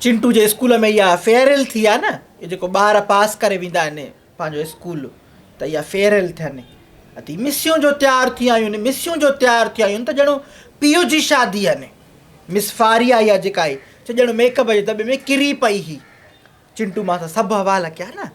चिंटू जे school में इहा farewell थी आहे न, इहो जेको ॿार पास करे वेंदा आहिनि पंहिंजो स्कूल, त इहा फेयरवेल थियनि अती मिसियूं जो तयारु थी आहियूं आहिनि, मिसियूं जो तयारु थी आहियूं त ॼणो पीउ जी शादी आहे। मिस फारिया इहा जेका आहे त ॼणो मेकअप जे दॿे में किरी पई हुई। चिंटू मां सां सभु हवाला कया न,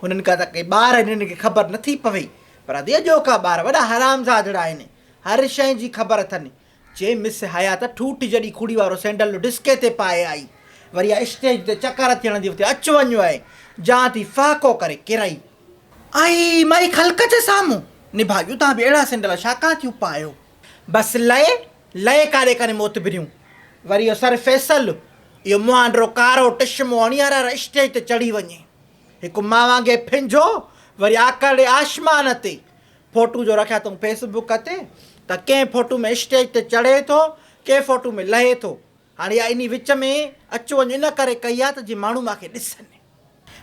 हुननि खां त के ॿार हिननि खे ख़बर नथी पवे, पर अॼु अॼोका ॿार वॾा हरामज़ादड़ा आहिनि, हर शइ जी ख़बर अथनि। जे मिस हया त ठूठी जॾहिं खुड़ी वारो सैंडल डिस्के ते पाए आई, वरी इहा स्टेज ते चकर थियण जी हुते अचु वञु आहे, जा थी फ़ाको करे किरई आई माई ख़ल्क जे साम्हूं निभायूं तव्हां बि अहिड़ा सैंडल छाकाणि थियूं पायो। बसि लए काॾे करे मोतबिरियूं, वरी इहो सर फैसल इहो मुहांडो कारो टिशमो हणी हर स्टेज ते चढ़ी वञे, हिकु मां वांगुरु फिंजो, वरी आकड़े आसमान ते फोटू जो रखिया अथऊं फेसबुक ते, त कंहिं फोटू में स्टेज ते चढ़े थो, कंहिं फोटू में लहे थो। हाणे इहा इन विच में अचु वञु इन करे कई आहे त जीअं माण्हू मूंखे ॾिसनि,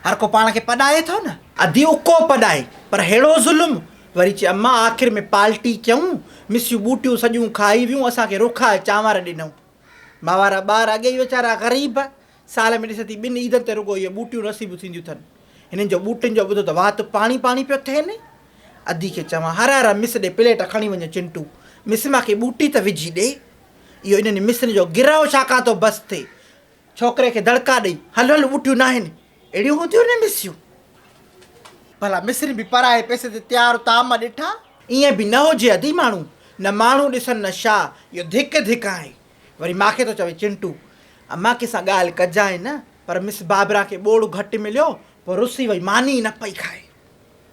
हर को पाण खे पढ़ाए थो न, अधी उको पढ़ाए, पर अहिड़ो ज़ुल्म। वरी चए अम्मा आख़िर में पाल्टी कयूं, मिसियूं बूटियूं सॼियूं खाई वियूं, असांखे रुखा चांवर ॾिनऊं। मां वारा ॿार अॻे ई वीचारा ग़रीब, साल में ॾिस थी ॿिनि ईदनि ते रुॻो इहे बूटियूं नसीबु थींदियूं अथनि। हिननि जो बूटियुनि जो ॿुधो त वात पाणी पियो थिए। अधी खे चवां हर मिस ॾे प्लेट खणी वञे चिंटू, मिस मूंखे बूटी त विझी ॾे। इहो इन्हनि मिसनि जो गिरहो छाकाणि थो बसि थिए, छोकिरे खे दड़का ॾेई हल बूटियूं न आहिनि, अहिड़ियूं हूंदियूं न मिसियूं। भला मिसरी बि पराए पैसे ते तयारु ताम ॾिठा, ईअं बि न हुजे अधी माण्हू, न माण्हू ॾिसनि न छा, इहो धिक आहे। वरी मूंखे थो चवे चिंटू अम्मा कंहिंसां ॻाल्हि कजांइ न, पर मिस बाबरा खे ॿोड़ू घटि मिलियो, पोइ रुसी वई मानी न पई खाए।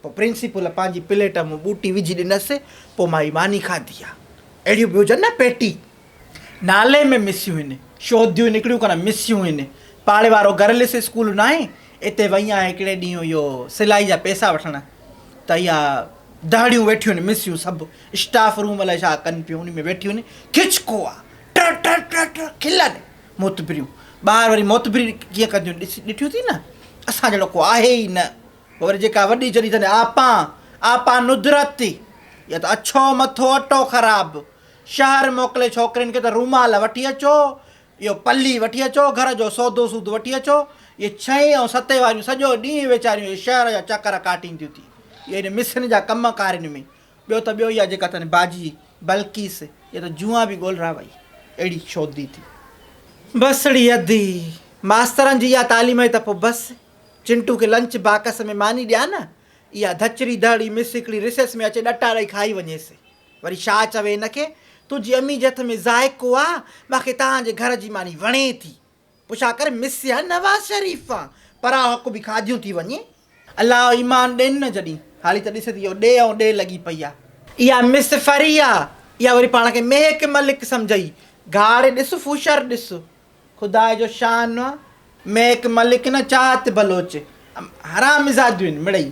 पोइ प्रिंसिपल पंहिंजी प्लेट में बूटी विझी ॾिनसि, पोइ मां ई मानी खाधी आहे। अहिड़ियूं बि हुजनि न पेटी, नाले में मिसियूं आहिनि, शोधियूं निकिरियूं कोन मिसियूं आहिनि। पाड़े वारो गर्ल्स स्कूल न आहे, हिते वई आहियां हिकिड़े ॾींहुं इहो सिलाई जा पैसा वठणु, त इहा दहड़ियूं वेठियूं आहिनि मिसियूं सभु, स्टाफ रूम अलाए छा कनि पियूं, उन में वेठियूं आहिनि, खिचको आहे ट खिलनि मोतबिरियूं। ॿार वरी मोतबिरी कीअं कंदियूं ॾिठियूं थी न, असां जहिड़ो को आहे ई न। वरी जेका वॾी जॾहिं अथनि आपा नुदरत, या त अछो मथो अटो ख़राबु, शहर मोकिले छोकिरियुनि खे त रूमाल वठी अचो, इहो पली वठी अचो, घर जो सौदो सूद वठी अचो, इहे 6 ऐं 7 वारियूं सॼो ॾींहुं वेचारियूं शहर जा चकर काटींदियूं थी, इहे इन मिसनि जा कम कारियुनि में। ॿियो इहा जेका अथनि बाजी बल्कीस, इहा त जुआ बि ॻोल्हरा वई, अहिड़ी शोधी थी। बसड़ी अधी मास्तरनि जी इहा तालीम आहे त पोइ बसि चिंटू खे लंच बाकस में मानी ॾिया न, इहा धचरी दहड़ी मिस हिकिड़ी रिसेस में अचे ॾटा ॾेई खाई वञेसि। वरी छा चवे हिनखे, तुंहिंजी अम्मी जे हथ में ज़ाइको आहे, मूंखे तव्हांजे घर जी मानी वणे थी। पोइ छा करे मिस आहे नवाज़ शरीफ़ आहे, परा हक़ बि खाधियूं थी वञे। अलाह ईमान ॾियनि न जॾहिं, हाली त ॾिस थी इहो ॾे ऐं ॾे लॻी पई आहे। इहा मिस फरिया, इहा वरी पाण खे महक मलिक सम्झई, घाड़े ॾिस फूशर ॾिस, ख़ुदा जो शान आहे, महक मलिक न चाहत बलोच, हराम मिज़ाजियूं आहिनि मिड़ई।